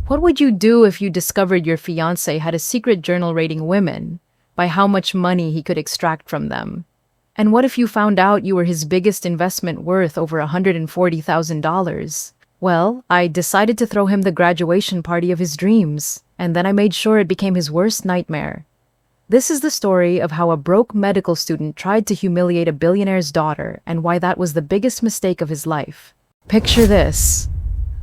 What would you do if you discovered your fiancé had a secret journal rating women by how much money he could extract from them? And what if you found out you were his biggest investment worth over $140,000? Well, I decided to throw him the graduation party of his dreams, and then I made sure it became his worst nightmare. This is the story of how a broke medical student tried to humiliate a billionaire's daughter and why that was the biggest mistake of his life. Picture this.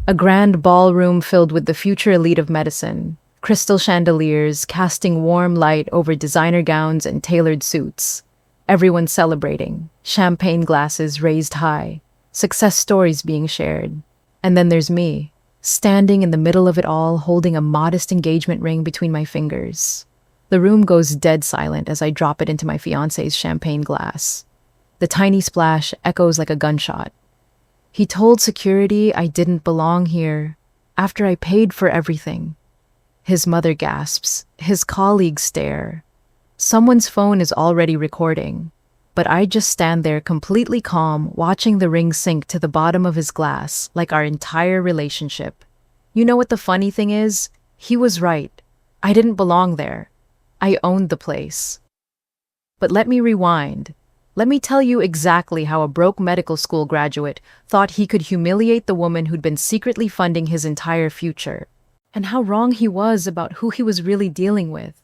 A grand ballroom filled with the future elite of medicine, crystal chandeliers casting warm light over designer gowns and tailored suits. Everyone celebrating, champagne glasses raised high, success stories being shared. And then there's me, standing in the middle of it all, holding a modest engagement ring between my fingers. The room goes dead silent as I drop it into my fiancé's champagne glass. The tiny splash echoes like a gunshot. He told security I didn't belong here after I paid for everything. His mother gasps. His colleagues stare. Someone's phone is already recording, but I just stand there completely calm, watching the ring sink to the bottom of his glass like our entire relationship. You know what the funny thing is? He was right. I didn't belong there. I owned the place. But let me rewind. Let me tell you exactly how a broke medical school graduate thought he could humiliate the woman who'd been secretly funding his entire future, and how wrong he was about who he was really dealing with.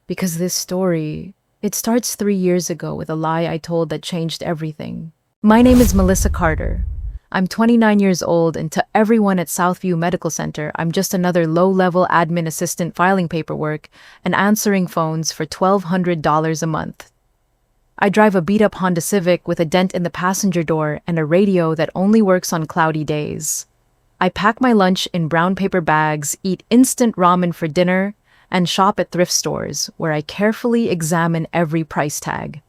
Because this story, it starts 3 years ago with a lie I told that changed everything. My name is Melissa Carter. I'm 29 years old, and to everyone at Southview Medical Center, I'm just another low-level admin assistant filing paperwork and answering phones for $1,200 a month. I drive a beat-up Honda Civic with a dent in the passenger door and a radio that only works on cloudy days. I pack my lunch in brown paper bags, eat instant ramen for dinner, and shop at thrift stores where I carefully examine every price tag.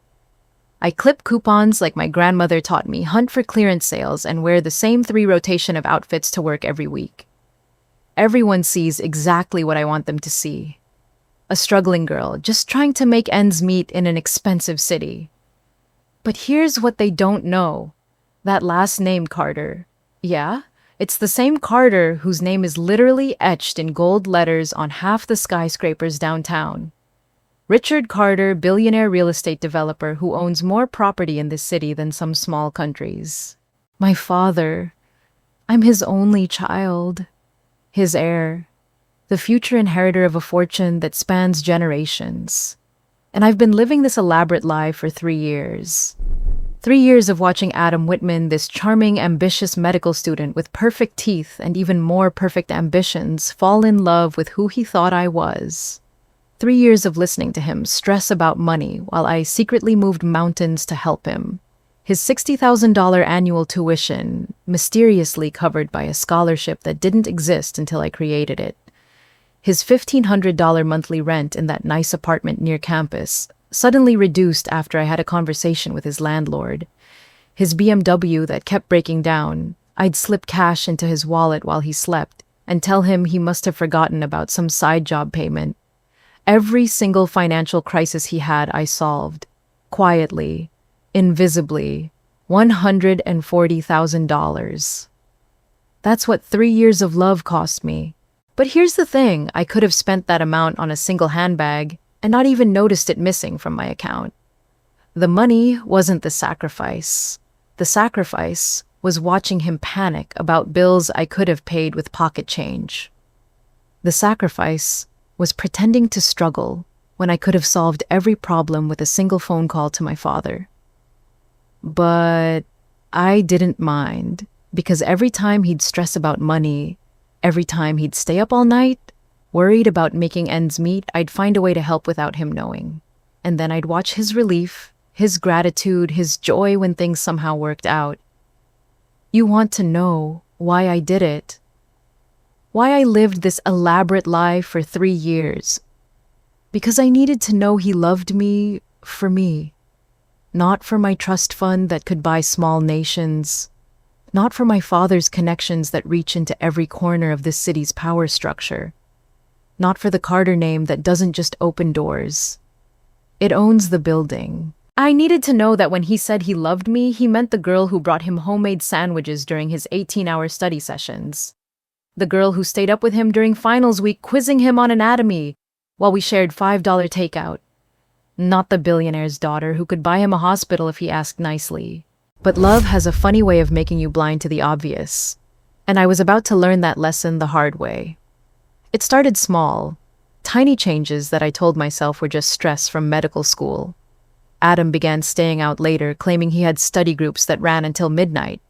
I clip coupons like my grandmother taught me, hunt for clearance sales, and wear the same 3 rotation of outfits to work every week. Everyone sees exactly what I want them to see. A struggling girl, just trying to make ends meet in an expensive city. But here's what they don't know. That last name, Carter. Yeah, it's the same Carter whose name is literally etched in gold letters on half the skyscrapers downtown. Richard Carter, billionaire real estate developer who owns more property in this city than some small countries. My father. I'm his only child. His heir. The future inheritor of a fortune that spans generations. And I've been living this elaborate lie for 3 years. 3 years of watching Adam Whitman, this charming, ambitious medical student with perfect teeth and even more perfect ambitions, fall in love with who he thought I was. 3 years of listening to him stress about money while I secretly moved mountains to help him. His $60,000 annual tuition, mysteriously covered by a scholarship that didn't exist until I created it. His $1,500 monthly rent in that nice apartment near campus, suddenly reduced after I had a conversation with his landlord. His BMW that kept breaking down. I'd slip cash into his wallet while he slept and tell him he must have forgotten about some side job payment. Every single financial crisis he had, I solved. Quietly, invisibly, $140,000. That's what 3 years of love cost me. But here's the thing, I could have spent that amount on a single handbag and not even noticed it missing from my account. The money wasn't the sacrifice. The sacrifice was watching him panic about bills I could have paid with pocket change. The sacrifice was pretending to struggle when I could have solved every problem with a single phone call to my father. But I didn't mind, because every time he'd stress about money, every time he'd stay up all night, worried about making ends meet, I'd find a way to help without him knowing. And then I'd watch his relief, his gratitude, his joy when things somehow worked out. You want to know why I did it? Why I lived this elaborate lie for 3 years? Because I needed to know he loved me for me. Not for my trust fund that could buy small nations. Not for my father's connections that reach into every corner of this city's power structure. Not for the Carter name that doesn't just open doors. It owns the building. I needed to know that when he said he loved me, he meant the girl who brought him homemade sandwiches during his 18-hour study sessions. The girl who stayed up with him during finals week quizzing him on anatomy while we shared $5 takeout. Not the billionaire's daughter who could buy him a hospital if he asked nicely. But love has a funny way of making you blind to the obvious. And I was about to learn that lesson the hard way. It started small, tiny changes that I told myself were just stress from medical school. Adam began staying out later, claiming he had study groups that ran until midnight,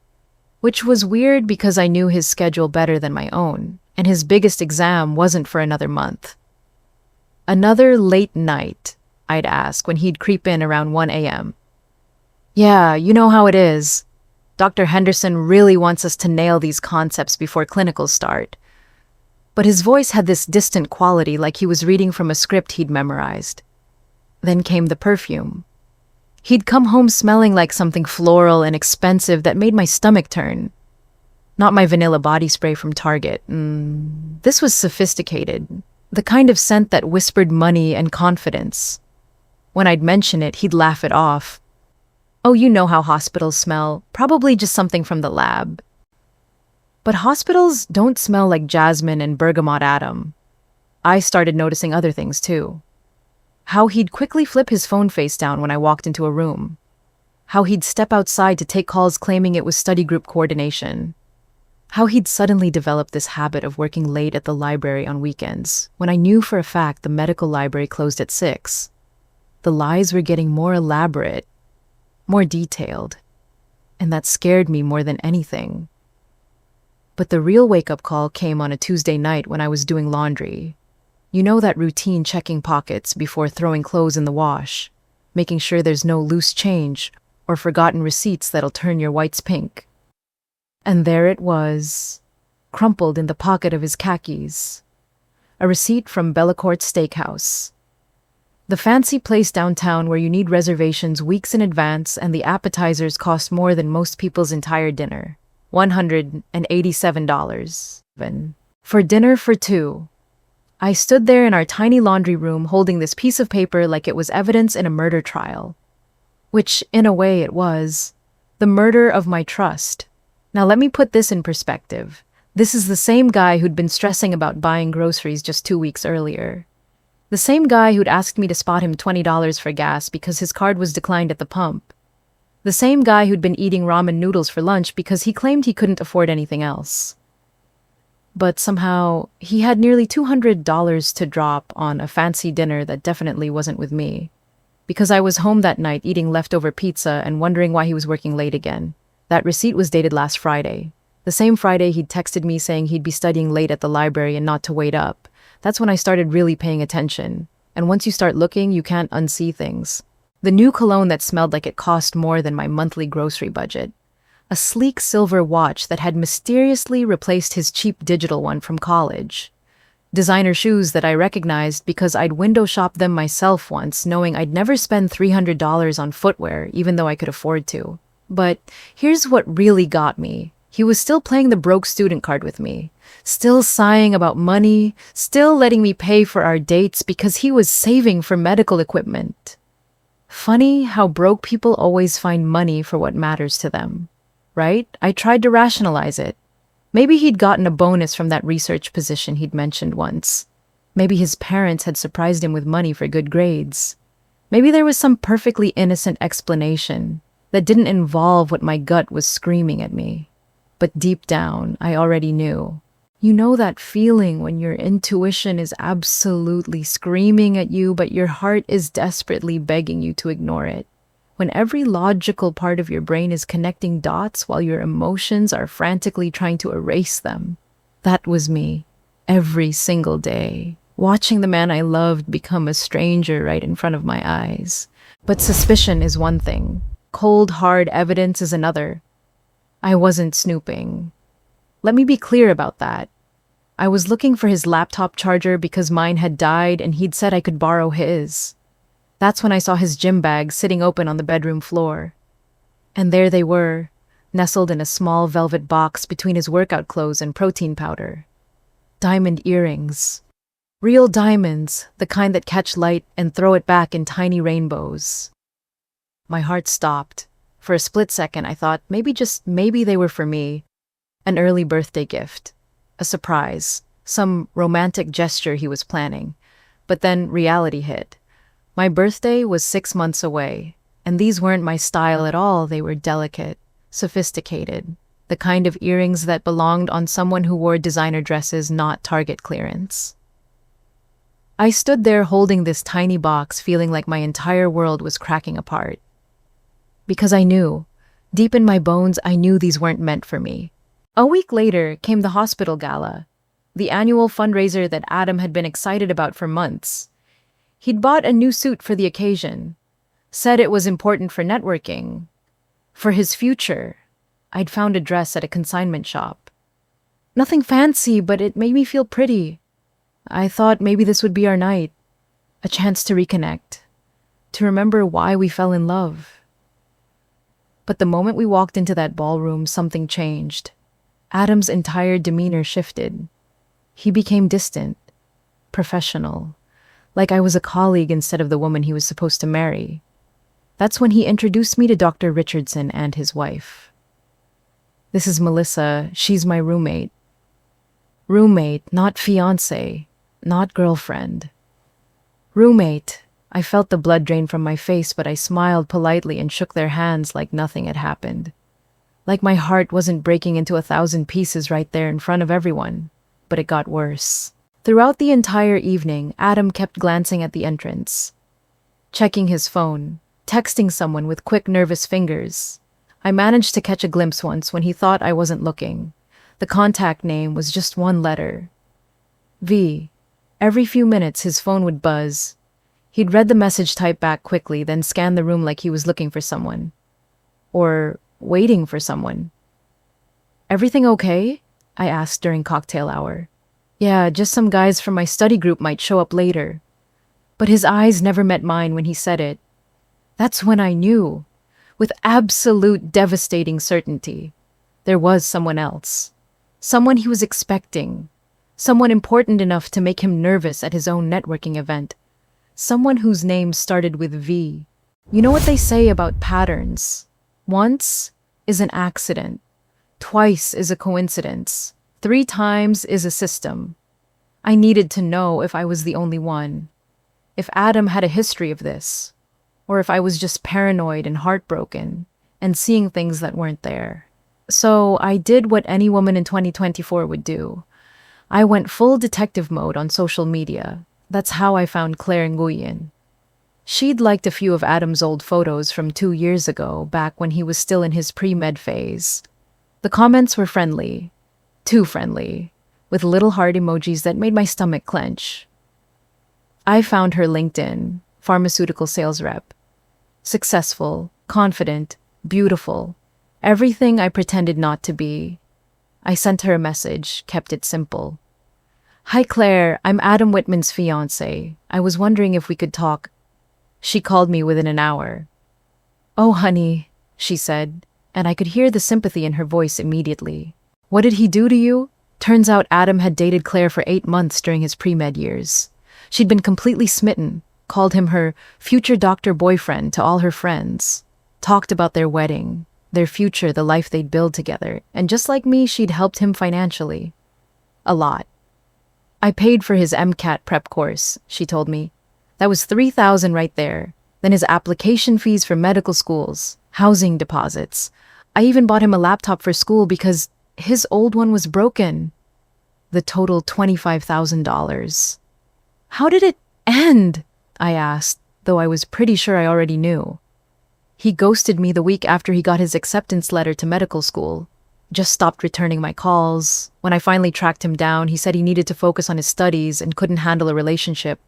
which was weird because I knew his schedule better than my own, and his biggest exam wasn't for another month. Another late night, I'd ask when he'd creep in around 1 a.m. Yeah, you know how it is. Dr. Henderson really wants us to nail these concepts before clinicals start. But his voice had this distant quality, like he was reading from a script he'd memorized. Then came the perfume. He'd come home smelling like something floral and expensive that made my stomach turn. Not my vanilla body spray from Target. This was sophisticated, the kind of scent that whispered money and confidence. When I'd mention it, he'd laugh it off. Oh, you know how hospitals smell, probably just something from the lab. But hospitals don't smell like jasmine and bergamot Adam. I started noticing other things too. How he'd quickly flip his phone face down when I walked into a room. How he'd step outside to take calls claiming it was study group coordination. How he'd suddenly developed this habit of working late at the library on weekends, when I knew for a fact the medical library closed at 6. The lies were getting more elaborate, more detailed, and that scared me more than anything. But the real wake-up call came on a Tuesday night when I was doing laundry. You know that routine checking pockets before throwing clothes in the wash, making sure there's no loose change or forgotten receipts that'll turn your whites pink. And there it was, crumpled in the pocket of his khakis. A receipt from Bellecourt Steakhouse. The fancy place downtown where you need reservations weeks in advance and the appetizers cost more than most people's entire dinner. $187. For dinner for two. I stood there in our tiny laundry room holding this piece of paper like it was evidence in a murder trial. Which, in a way, it was. The murder of my trust. Now let me put this in perspective. This is the same guy who'd been stressing about buying groceries just 2 weeks earlier. The same guy who'd asked me to spot him $20 for gas because his card was declined at the pump. The same guy who'd been eating ramen noodles for lunch because he claimed he couldn't afford anything else. But somehow, he had nearly $200 to drop on a fancy dinner that definitely wasn't with me. Because I was home that night eating leftover pizza and wondering why he was working late again. That receipt was dated last Friday. The same Friday he'd texted me saying he'd be studying late at the library and not to wait up. That's when I started really paying attention. And once you start looking, you can't unsee things. The new cologne that smelled like it cost more than my monthly grocery budget. A sleek silver watch that had mysteriously replaced his cheap digital one from college. Designer shoes that I recognized because I'd window shopped them myself once, knowing I'd never spend $300 on footwear, even though I could afford to. But here's what really got me. He was still playing the broke student card with me. Still sighing about money, still letting me pay for our dates because he was saving for medical equipment. Funny how broke people always find money for what matters to them. Right? I tried to rationalize it. Maybe he'd gotten a bonus from that research position he'd mentioned once. Maybe his parents had surprised him with money for good grades. Maybe there was some perfectly innocent explanation that didn't involve what my gut was screaming at me. But deep down, I already knew. You know that feeling when your intuition is absolutely screaming at you, but your heart is desperately begging you to ignore it. When every logical part of your brain is connecting dots while your emotions are frantically trying to erase them. That was me, every single day, watching the man I loved become a stranger right in front of my eyes. But suspicion is one thing. Cold, hard evidence is another. I wasn't snooping. Let me be clear about that. I was looking for his laptop charger because mine had died and he'd said I could borrow his. That's when I saw his gym bag sitting open on the bedroom floor. And there they were, nestled in a small velvet box between his workout clothes and protein powder. Diamond earrings. Real diamonds, the kind that catch light and throw it back in tiny rainbows. My heart stopped. For a split second, I thought maybe, just maybe, they were for me. An early birthday gift. a surprise, some romantic gesture he was planning. But then reality hit. My birthday was 6 months away, and these weren't my style at all. They were delicate, sophisticated, the kind of earrings that belonged on someone who wore designer dresses, not Target clearance. I stood there holding this tiny box, feeling like my entire world was cracking apart. Because I knew, deep in my bones, I knew these weren't meant for me. A week later came the hospital gala, the annual fundraiser that Adam had been excited about for months. He'd bought a new suit for the occasion, said it was important for networking, for his future. I'd found a dress at a consignment shop. Nothing fancy, but it made me feel pretty. I thought maybe this would be our night, a chance to reconnect, to remember why we fell in love. But the moment we walked into that ballroom, something changed. Adam's entire demeanor shifted. He became distant, professional, like I was a colleague instead of the woman he was supposed to marry. That's when he introduced me to Dr. Richardson and his wife. This is Melissa. She's my roommate. Roommate, not fiancé, not girlfriend. Roommate. I felt the blood drain from my face, but I smiled politely and shook their hands like nothing had happened. Like my heart wasn't breaking into 1,000 pieces right there in front of everyone. But it got worse. Throughout the entire evening, Adam kept glancing at the entrance, checking his phone, texting someone with quick, nervous fingers. I managed to catch a glimpse once when he thought I wasn't looking. The contact name was just one letter. V. Every few minutes, his phone would buzz. He'd read the message, type back quickly, then scan the room like he was looking for someone. Or waiting for someone. Everything okay? I asked during cocktail hour. Yeah, just some guys from my study group might show up later. But his eyes never met mine when he said it. That's when I knew, with absolute devastating certainty, there was someone else. Someone he was expecting. Someone important enough to make him nervous at his own networking event. Someone whose name started with V. You know what they say about patterns? Once is an accident. Twice is a coincidence. 3 times is a system. I needed to know if I was the only one. If Adam had a history of this. Or if I was just paranoid and heartbroken and seeing things that weren't there. So I did what any woman in 2024 would do. I went full detective mode on social media. That's how I found Claire Nguyen. She'd liked a few of Adam's old photos from 2 years ago, back when he was still in his pre-med phase. The comments were friendly. Too friendly. With little heart emojis that made my stomach clench. I found her LinkedIn, pharmaceutical sales rep. Successful, confident, beautiful. Everything I pretended not to be. I sent her a message, kept it simple. Hi Claire, I'm Adam Whitman's fiancé. I was wondering if we could talk. She called me within an hour. Oh honey, she said, and I could hear the sympathy in her voice immediately. What did he do to you? Turns out Adam had dated Claire for 8 months during his pre-med years. She'd been completely smitten, called him her future doctor boyfriend to all her friends, talked about their wedding, their future, the life they'd build together, and just like me, she'd helped him financially. A lot. I paid for his MCAT prep course, she told me. That was $3,000 right there. Then his application fees for medical schools, housing deposits. I even bought him a laptop for school because his old one was broken. The total $25,000. How did it end? I asked, though I was pretty sure I already knew. He ghosted me the week after he got his acceptance letter to medical school. Just stopped returning my calls. When I finally tracked him down, he said he needed to focus on his studies and couldn't handle a relationship.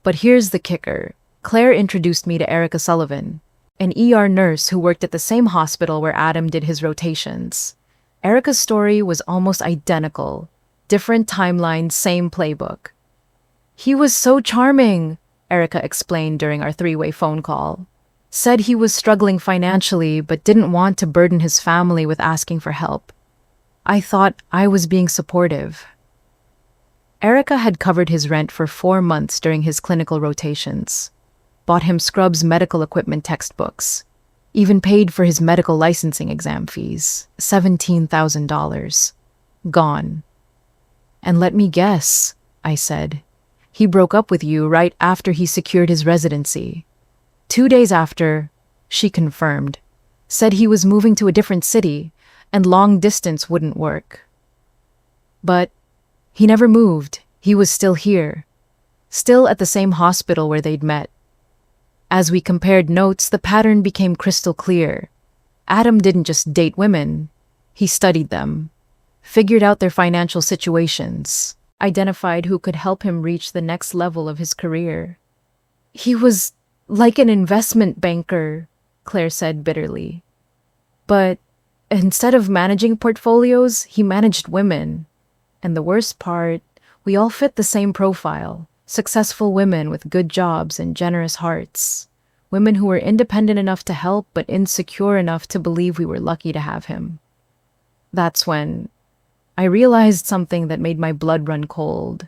But here's the kicker. Claire introduced me to Erica Sullivan, an ER nurse who worked at the same hospital where Adam did his rotations. Erica's story was almost identical. Different timeline, same playbook. He was so charming, Erica explained during our 3-way phone call. Said he was struggling financially but didn't want to burden his family with asking for help. I thought I was being supportive. Erica had covered his rent for 4 months during his clinical rotations, bought him Scrub's medical equipment textbooks, even paid for his medical licensing exam fees, $17,000. Gone. And let me guess, I said. He broke up with you right after he secured his residency. 2 days after, she confirmed, said he was moving to a different city and long distance wouldn't work. But he never moved. He was still here, still at the same hospital where they'd met. As we compared notes, the pattern became crystal clear. Adam didn't just date women, he studied them, figured out their financial situations, identified who could help him reach the next level of his career. He was like an investment banker, Claire said bitterly. But instead of managing portfolios, he managed women. And the worst part, we all fit the same profile. Successful women with good jobs and generous hearts. Women who were independent enough to help but insecure enough to believe we were lucky to have him. That's when I realized something that made my blood run cold.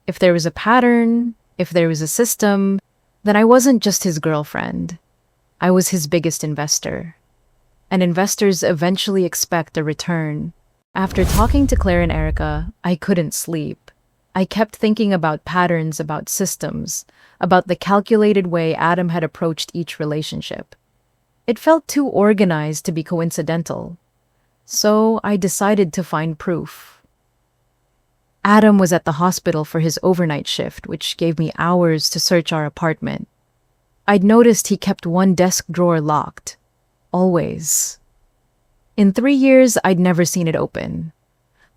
If there was a pattern, if there was a system, then I wasn't just his girlfriend. I was his biggest investor. And investors eventually expect a return. After talking to Claire and Erica, I couldn't sleep. I kept thinking about patterns, about systems, about the calculated way Adam had approached each relationship. It felt too organized to be coincidental. So I decided to find proof. Adam was at the hospital for his overnight shift, which gave me hours to search our apartment. I'd noticed he kept one desk drawer locked. Always. In 3 years, I'd never seen it open.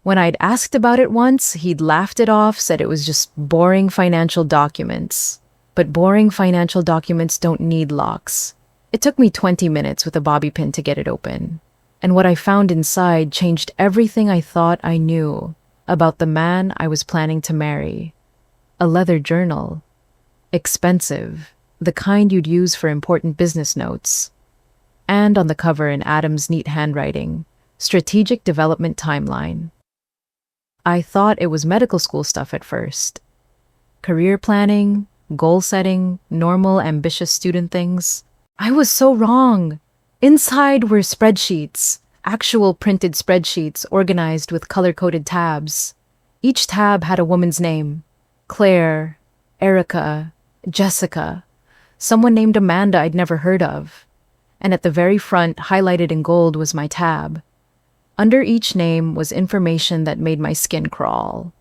When I'd asked about it once, he'd laughed it off, said it was just boring financial documents. But boring financial documents don't need locks. It took me 20 minutes with a bobby pin to get it open. And what I found inside changed everything I thought I knew about the man I was planning to marry. A leather journal. Expensive. The kind you'd use for important business notes. And on the cover in Adam's neat handwriting, Strategic Development Timeline. I thought it was medical school stuff at first. Career planning, goal setting, normal, ambitious student things. I was so wrong. Inside were spreadsheets, actual printed spreadsheets organized with color-coded tabs. Each tab had a woman's name. Claire, Erica, Jessica, someone named Amanda I'd never heard of. And at the very front, highlighted in gold, was my tab. Under each name was information that made my skin crawl.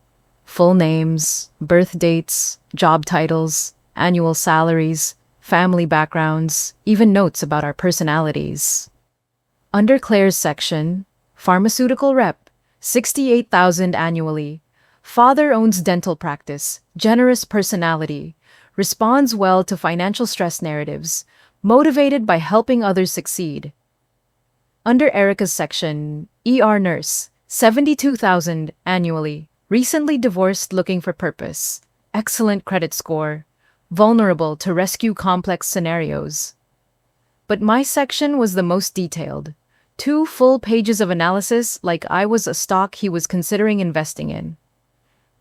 Full names, birth dates, job titles, annual salaries, family backgrounds, even notes about our personalities. Under Claire's section, pharmaceutical rep, 68,000 annually. Father owns dental practice, generous personality, responds well to financial stress narratives, motivated by helping others succeed. Under Erica's section, ER nurse, 72,000 annually, recently divorced looking for purpose, excellent credit score, vulnerable to rescue complex scenarios. But my section was the most detailed. 2 full pages of analysis like I was a stock he was considering investing in.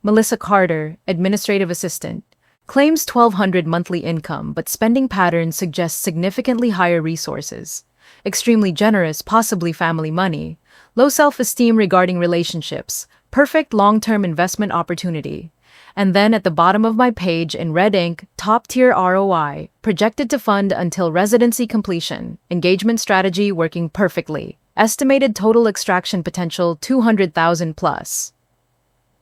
Melissa Carter, administrative assistant, claims $1,200 monthly income, but spending patterns suggest significantly higher resources. Extremely generous, possibly family money. Low self-esteem regarding relationships. Perfect long-term investment opportunity. And then at the bottom of my page in red ink, top-tier ROI, projected to fund until residency completion. Engagement strategy working perfectly. Estimated total extraction potential 200,000 plus.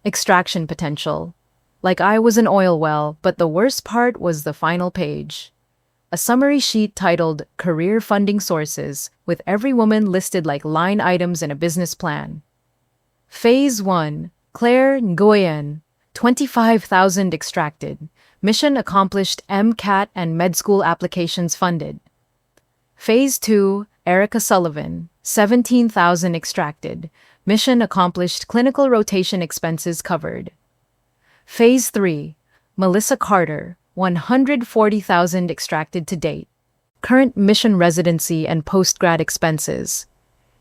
Extraction potential. Like I was an oil well, but the worst part was the final page. A summary sheet titled Career Funding Sources, with every woman listed like line items in a business plan. Phase 1, Claire Nguyen, 25,000 extracted. Mission accomplished. MCAT and med school applications funded. Phase 2, Erica Sullivan, 17,000 extracted. Mission accomplished. Clinical rotation expenses covered. Phase 3, Melissa Carter, 140,000 extracted to date. Current mission residency and post-grad expenses.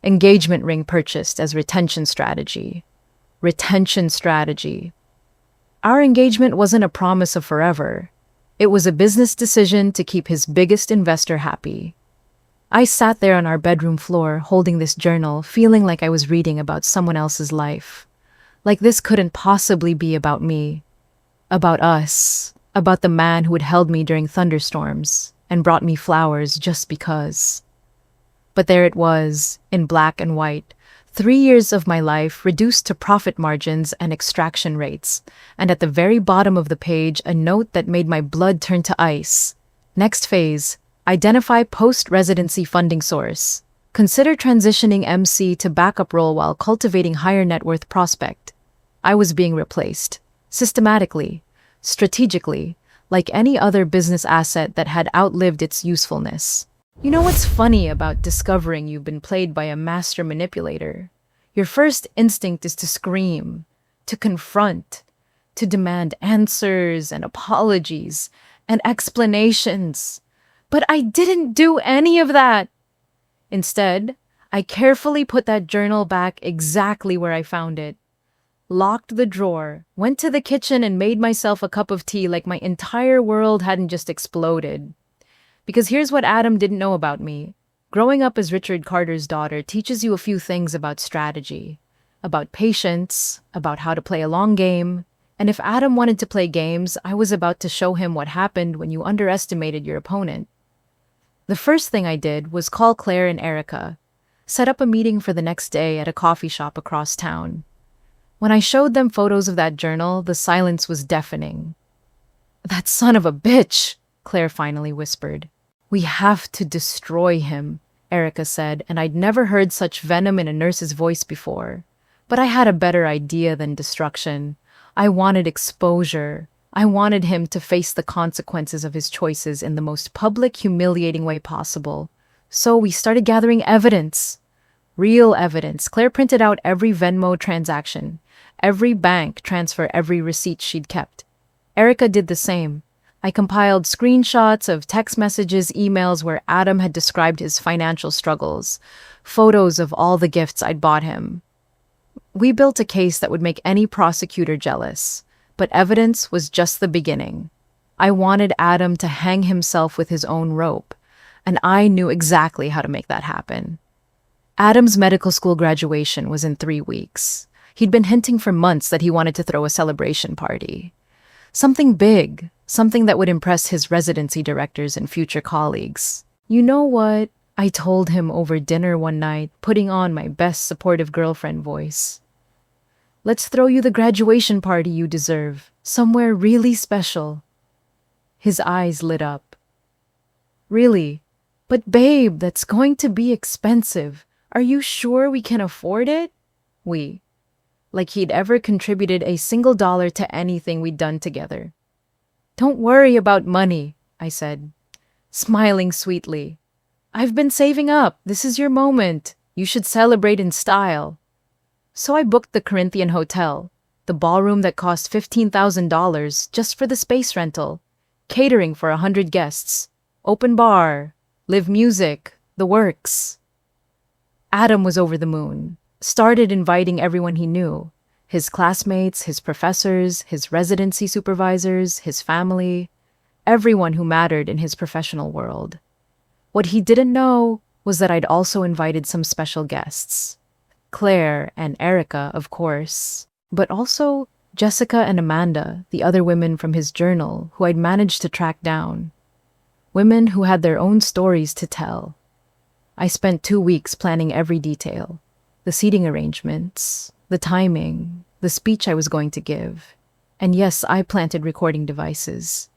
Engagement ring purchased as retention strategy. Retention strategy. Our engagement wasn't a promise of forever. It was a business decision to keep his biggest investor happy. I sat there on our bedroom floor holding this journal, feeling like I was reading about someone else's life. Like this couldn't possibly be about me, about us, about the man who had held me during thunderstorms and brought me flowers just because. But there it was, in black and white, 3 years of my life reduced to profit margins and extraction rates, and at the very bottom of the page, a note that made my blood turn to ice. Next phase, identify post-residency funding source. Consider transitioning MC to backup role while cultivating higher net worth prospect. I was being replaced, systematically, strategically, like any other business asset that had outlived its usefulness. You know what's funny about discovering you've been played by a master manipulator? Your first instinct is to scream, to confront, to demand answers and apologies and explanations. But I didn't do any of that. Instead, I carefully put that journal back exactly where I found it, locked the drawer, went to the kitchen and made myself a cup of tea like my entire world hadn't just exploded. Because here's what Adam didn't know about me. Growing up as Richard Carter's daughter teaches you a few things about strategy, about patience, about how to play a long game. And if Adam wanted to play games, I was about to show him what happened when you underestimated your opponent. The first thing I did was call Claire and Erica, set up a meeting for the next day at a coffee shop across town. When I showed them photos of that journal, the silence was deafening. "That son of a bitch," Claire finally whispered. "We have to destroy him," Erica said, and I'd never heard such venom in a nurse's voice before. But I had a better idea than destruction. I wanted exposure. I wanted him to face the consequences of his choices in the most public, humiliating way possible. So we started gathering evidence. Real evidence. Claire printed out every Venmo transaction, every bank transfer, every receipt she'd kept. Erica did the same. I compiled screenshots of text messages, emails where Adam had described his financial struggles, photos of all the gifts I'd bought him. We built a case that would make any prosecutor jealous, but evidence was just the beginning. I wanted Adam to hang himself with his own rope, and I knew exactly how to make that happen. Adam's medical school graduation was in 3 weeks. He'd been hinting for months that he wanted to throw a celebration party. Something big, something that would impress his residency directors and future colleagues. "You know what?" I told him over dinner one night, putting on my best supportive girlfriend voice. "Let's throw you the graduation party you deserve, somewhere really special." His eyes lit up. "Really? But babe, that's going to be expensive. Are you sure we can afford it?" Like he'd ever contributed a single dollar to anything we'd done together. "Don't worry about money," I said, smiling sweetly. "I've been saving up. This is your moment. You should celebrate in style." So I booked the Corinthian Hotel, the ballroom that cost $15,000 just for the space rental, catering for 100 guests, open bar, live music, the works. Adam was over the moon, started inviting everyone he knew, his classmates, his professors, his residency supervisors, his family, everyone who mattered in his professional world. What he didn't know was that I'd also invited some special guests. Claire and Erica, of course, but also Jessica and Amanda, the other women from his journal who I'd managed to track down. Women who had their own stories to tell. I spent 2 weeks planning every detail. The seating arrangements, the timing, the speech I was going to give. And yes, I planted recording devices.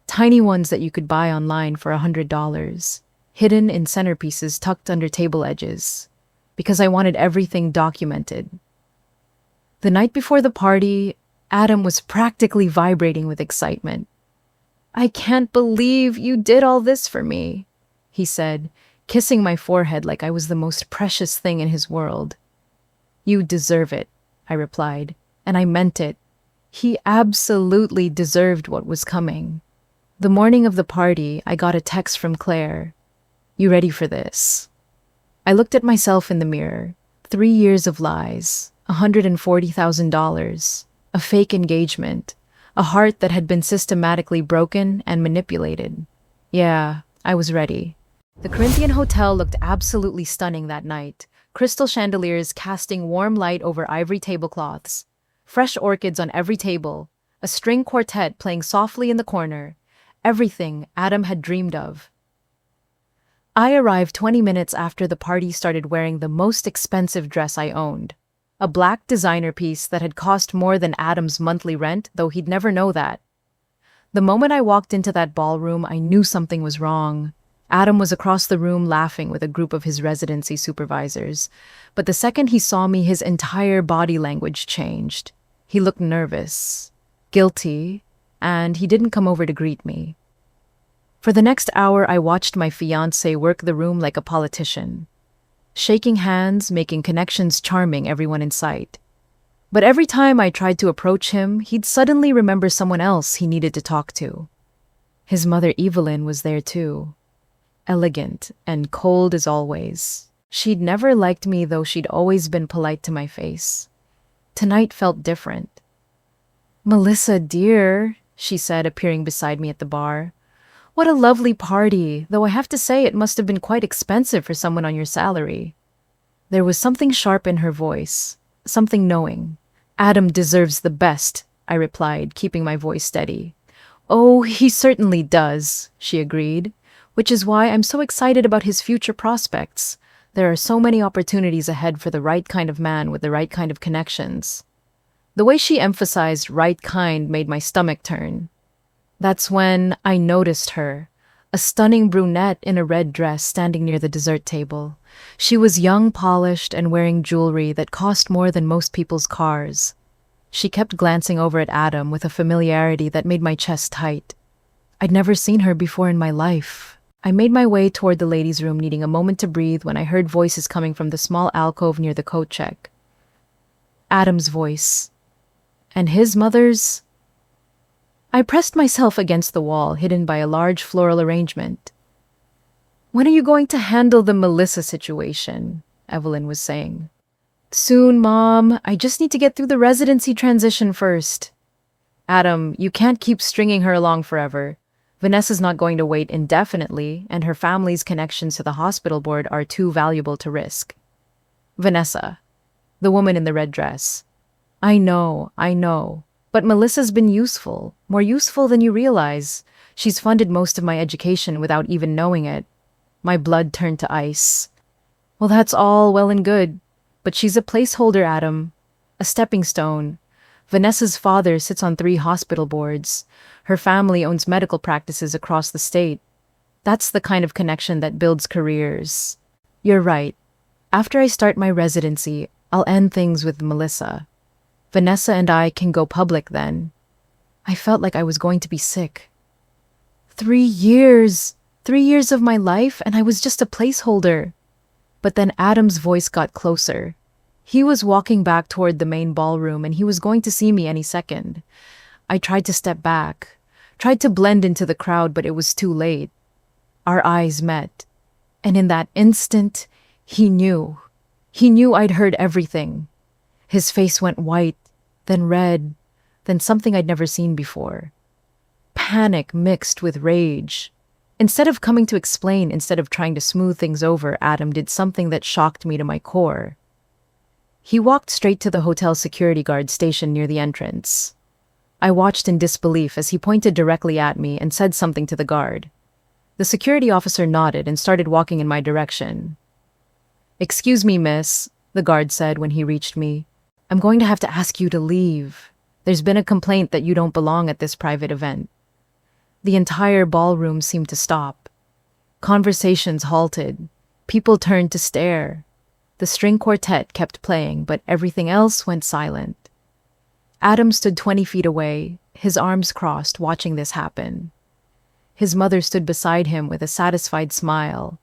Tiny ones that you could buy online for $100, hidden in centerpieces tucked under table edges, because I wanted everything documented. The night before the party, Adam was practically vibrating with excitement. "I can't believe you did all this for me," he said, kissing my forehead like I was the most precious thing in his world. "You deserve it," I replied, and I meant it. He absolutely deserved what was coming. The morning of the party, I got a text from Claire. "You ready for this?" I looked at myself in the mirror. 3 years of lies, $140,000, a fake engagement, a heart that had been systematically broken and manipulated. Yeah, I was ready. The Corinthian Hotel looked absolutely stunning that night. Crystal chandeliers casting warm light over ivory tablecloths, fresh orchids on every table, a string quartet playing softly in the corner, everything Adam had dreamed of. I arrived 20 minutes after the party started wearing the most expensive dress I owned. A black designer piece that had cost more than Adam's monthly rent, though he'd never know that. The moment I walked into that ballroom, I knew something was wrong. Adam was across the room laughing with a group of his residency supervisors. But the second he saw me, his entire body language changed. He looked nervous, guilty, and he didn't come over to greet me. For the next hour, I watched my fiancé work the room like a politician, shaking hands, making connections, charming everyone in sight. But every time I tried to approach him, he'd suddenly remember someone else he needed to talk to. His mother Evelyn was there too, elegant and cold as always. She'd never liked me, though she'd always been polite to my face. Tonight felt different. "Melissa, dear," she said, appearing beside me at the bar. "What a lovely party, though I have to say it must have been quite expensive for someone on your salary." There was something sharp in her voice, something knowing. "Adam deserves the best," I replied, keeping my voice steady. "Oh, he certainly does," she agreed, "which is why I'm so excited about his future prospects. There are so many opportunities ahead for the right kind of man with the right kind of connections." The way she emphasized right kind made my stomach turn. That's when I noticed her, a stunning brunette in a red dress standing near the dessert table. She was young, polished, and wearing jewelry that cost more than most people's cars. She kept glancing over at Adam with a familiarity that made my chest tight. I'd never seen her before in my life. I made my way toward the ladies' room, needing a moment to breathe, when I heard voices coming from the small alcove near the coat check. Adam's voice. And his mother's. I pressed myself against the wall, hidden by a large floral arrangement. "When are you going to handle the Melissa situation?" Evelyn was saying. "Soon, Mom. I just need to get through the residency transition first." "Adam, you can't keep stringing her along forever. Vanessa's not going to wait indefinitely, and her family's connections to the hospital board are too valuable to risk." Vanessa, the woman in the red dress. I know. But Melissa's been useful, more useful than you realize. She's funded most of my education without even knowing it. My blood turned to ice. "Well, that's all well and good, but she's a placeholder, Adam. A stepping stone. Vanessa's father sits on 3 hospital boards. Her family owns medical practices across the state. That's the kind of connection that builds careers. You're right. After I start my residency, I'll end things with Melissa. Vanessa and I can go public then." I felt like I was going to be sick. 3 years! 3 years of my life, and I was just a placeholder. But then Adam's voice got closer. He was walking back toward the main ballroom, and he was going to see me any second. I tried to step back, tried to blend into the crowd, but it was too late. Our eyes met. And in that instant, he knew. He knew I'd heard everything. His face went white, then red, then something I'd never seen before. Panic mixed with rage. Instead of coming to explain, instead of trying to smooth things over, Adam did something that shocked me to my core. He walked straight to the hotel security guard stationed near the entrance. I watched in disbelief as he pointed directly at me and said something to the guard. The security officer nodded and started walking in my direction. "Excuse me, miss," the guard said when he reached me. "I'm going to have to ask you to leave. There's been a complaint that you don't belong at this private event." The entire ballroom seemed to stop. Conversations halted. People turned to stare. The string quartet kept playing, but everything else went silent. Adam stood 20 feet away, his arms crossed, watching this happen. His mother stood beside him with a satisfied smile.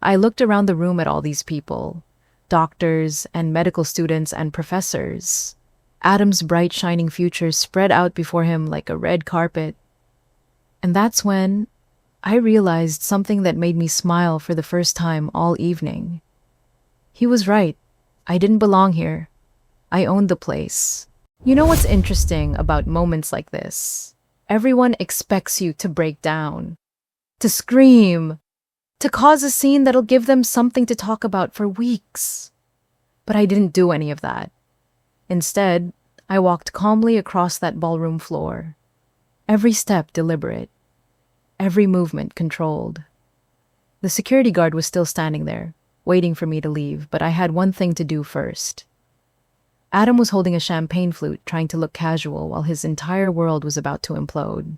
I looked around the room at all these people. Doctors and medical students and professors. Adam's bright, shining future spread out before him like a red carpet. And that's when I realized something that made me smile for the first time all evening. He was right. I didn't belong here. I owned the place. You know what's interesting about moments like this? Everyone expects you to break down, to scream, to cause a scene that'll give them something to talk about for weeks. But I didn't do any of that. Instead, I walked calmly across that ballroom floor, every step deliberate, every movement controlled. The security guard was still standing there, waiting for me to leave, but I had one thing to do first. Adam was holding a champagne flute, trying to look casual while his entire world was about to implode.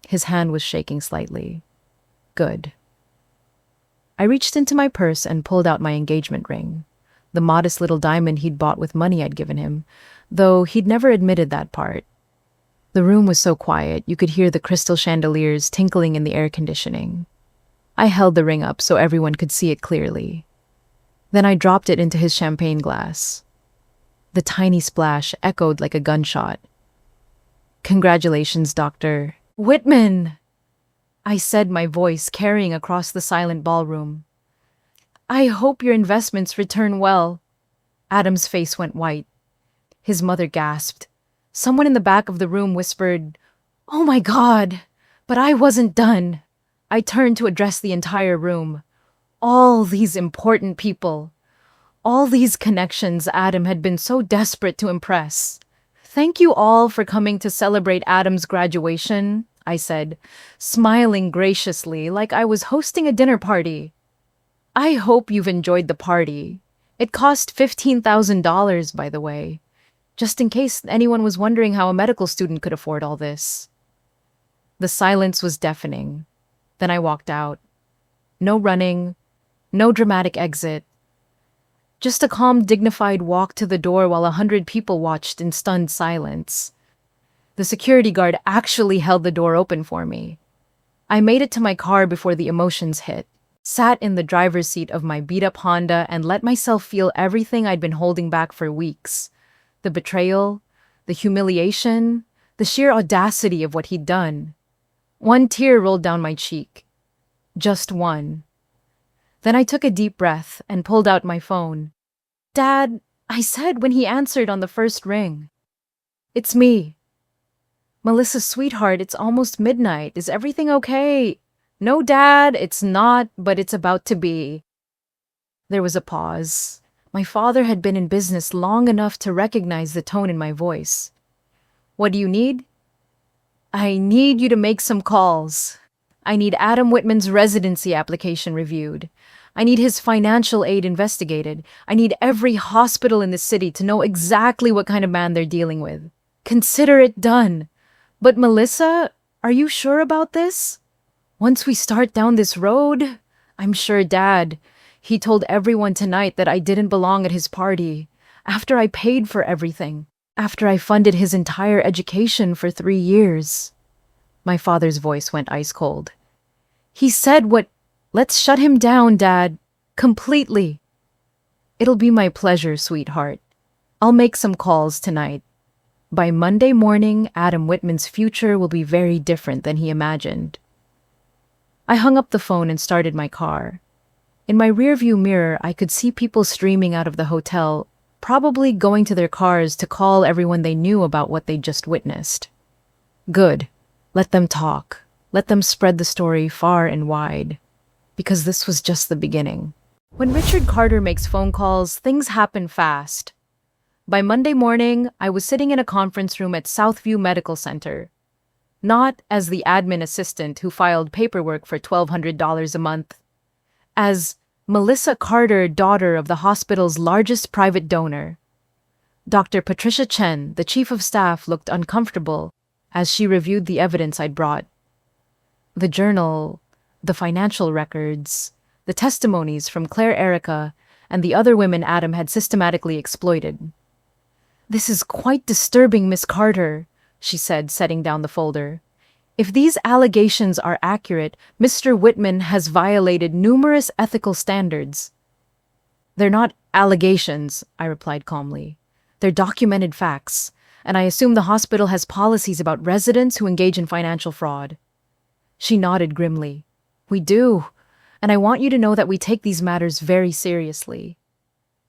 His hand was shaking slightly. Good. I reached into my purse and pulled out my engagement ring, the modest little diamond he'd bought with money I'd given him, though he'd never admitted that part. The room was so quiet, you could hear the crystal chandeliers tinkling in the air conditioning. I held the ring up so everyone could see it clearly. Then I dropped it into his champagne glass. The tiny splash echoed like a gunshot. "Congratulations, Dr. Whitman," I said, my voice carrying across the silent ballroom. "I hope your investments return well." Adam's face went white. His mother gasped. Someone in the back of the room whispered, "Oh my God!" But I wasn't done. I turned to address the entire room. All these important people. All these connections Adam had been so desperate to impress. "Thank you all for coming to celebrate Adam's graduation," I said, smiling graciously like I was hosting a dinner party. "I hope you've enjoyed the party. It cost $15,000, by the way, just in case anyone was wondering how a medical student could afford all this." The silence was deafening. Then I walked out. No running, no dramatic exit. Just a calm, dignified walk to the door while 100 people watched in stunned silence. The security guard actually held the door open for me. I made it to my car before the emotions hit, sat in the driver's seat of my beat-up Honda and let myself feel everything I'd been holding back for weeks. The betrayal, the humiliation, the sheer audacity of what he'd done. One tear rolled down my cheek. Just one. Then I took a deep breath and pulled out my phone. "Dad," I said when he answered on the first ring. "It's me." "Melissa, sweetheart, it's almost midnight. Is everything okay?" "No, Dad, it's not, but it's about to be." There was a pause. My father had been in business long enough to recognize the tone in my voice. "What do you need?" "I need you to make some calls. I need Adam Whitman's residency application reviewed. I need his financial aid investigated. I need every hospital in the city to know exactly what kind of man they're dealing with. Consider it done. But Melissa, are you sure about this? Once we start down this road, I'm sure Dad, he told everyone tonight that I didn't belong at his party. After I paid for everything. After I funded his entire education for 3 years." My father's voice went ice cold. "He said what? Let's shut him down, Dad. Completely." "It'll be my pleasure, sweetheart. I'll make some calls tonight. By Monday morning, Adam Whitman's future will be very different than he imagined." I hung up the phone and started my car. In my rearview mirror, I could see people streaming out of the hotel, probably going to their cars to call everyone they knew about what they'd just witnessed. Good. Let them talk. Let them spread the story far and wide. Because this was just the beginning. When Richard Carter makes phone calls, things happen fast. By Monday morning, I was sitting in a conference room at Southview Medical Center. Not as the admin assistant who filed paperwork for $1,200 a month. As Melissa Carter, daughter of the hospital's largest private donor. Dr. Patricia Chen, the chief of staff, looked uncomfortable as she reviewed the evidence I'd brought. The journal, the financial records, the testimonies from Claire Erica and the other women Adam had systematically exploited. "This is quite disturbing, Miss Carter," she said, setting down the folder. "If these allegations are accurate, Mr. Whitman has violated numerous ethical standards." "They're not allegations," I replied calmly. "They're documented facts, and I assume the hospital has policies about residents who engage in financial fraud." She nodded grimly. "We do, and I want you to know that we take these matters very seriously."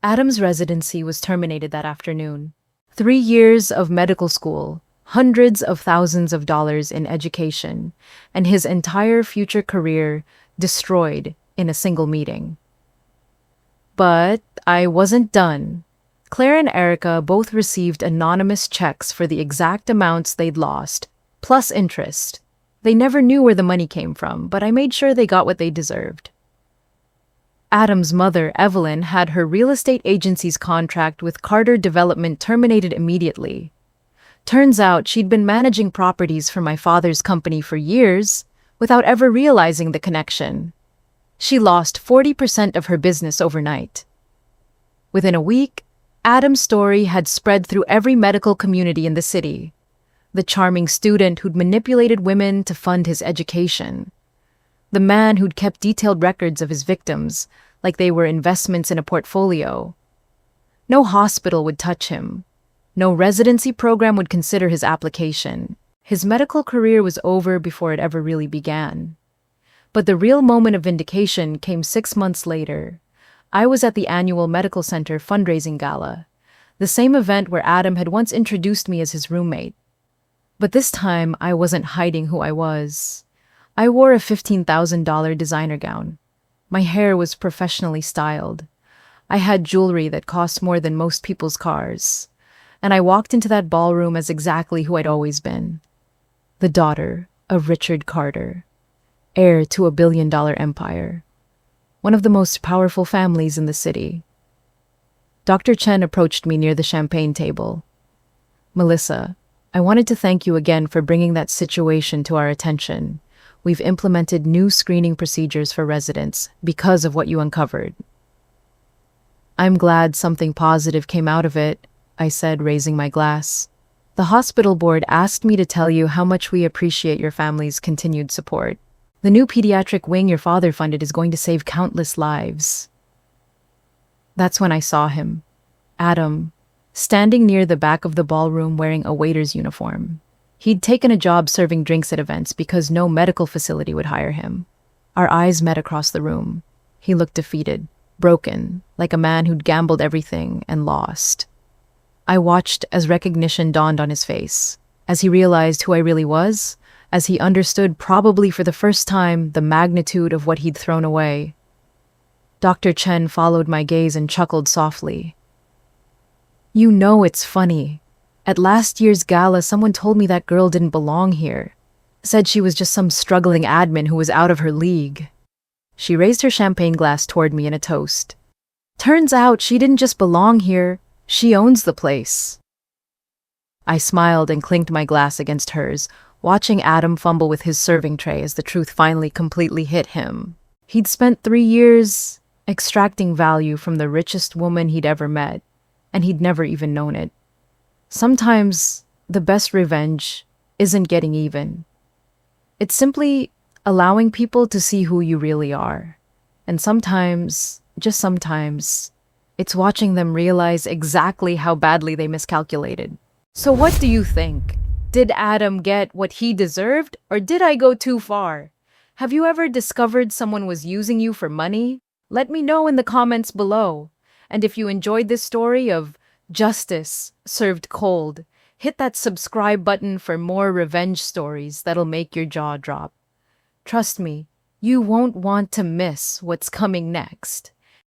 Adam's residency was terminated that afternoon. 3 years of medical school, hundreds of thousands of dollars in education, and his entire future career destroyed in a single meeting. But I wasn't done. Claire and Erica both received anonymous checks for the exact amounts they'd lost, plus interest. They never knew where the money came from, but I made sure they got what they deserved. Adam's mother, Evelyn, had her real estate agency's contract with Carter Development terminated immediately. Turns out she'd been managing properties for my father's company for years without ever realizing the connection. She lost 40% of her business overnight. Within a week, Adam's story had spread through every medical community in the city. The charming student who'd manipulated women to fund his education. The man who'd kept detailed records of his victims, like they were investments in a portfolio. No hospital would touch him. No residency program would consider his application. His medical career was over before it ever really began. But the real moment of vindication came 6 months later. I was at the annual medical center fundraising gala, the same event where Adam had once introduced me as his roommate. But this time, I wasn't hiding who I was. I wore a $15,000 designer gown. My hair was professionally styled. I had jewelry that cost more than most people's cars. And I walked into that ballroom as exactly who I'd always been. The daughter of Richard Carter, heir to a billion-dollar empire. One of the most powerful families in the city. Dr. Chen approached me near the champagne table. "Melissa, I wanted to thank you again for bringing that situation to our attention. We've implemented new screening procedures for residents because of what you uncovered." "I'm glad something positive came out of it," I said, raising my glass. "The hospital board asked me to tell you how much we appreciate your family's continued support. The new pediatric wing your father funded is going to save countless lives." That's when I saw him, Adam, standing near the back of the ballroom wearing a waiter's uniform. He'd taken a job serving drinks at events because no medical facility would hire him. Our eyes met across the room. He looked defeated, broken, like a man who'd gambled everything and lost. I watched as recognition dawned on his face, as he realized who I really was, as he understood probably for the first time the magnitude of what he'd thrown away. Dr. Chen followed my gaze and chuckled softly. "You know it's funny. At last year's gala, someone told me that girl didn't belong here. Said she was just some struggling admin who was out of her league." She raised her champagne glass toward me in a toast. "Turns out she didn't just belong here, she owns the place." I smiled and clinked my glass against hers, watching Adam fumble with his serving tray as the truth finally completely hit him. He'd spent 3 years extracting value from the richest woman he'd ever met, and he'd never even known it. Sometimes the best revenge isn't getting even. It's simply allowing people to see who you really are. And sometimes, just sometimes, it's watching them realize exactly how badly they miscalculated. So what do you think? Did Adam get what he deserved, or did I go too far? Have you ever discovered someone was using you for money? Let me know in the comments below. And if you enjoyed this story of justice served cold, hit that subscribe button for more revenge stories that'll make your jaw drop. Trust me, you won't want to miss what's coming next.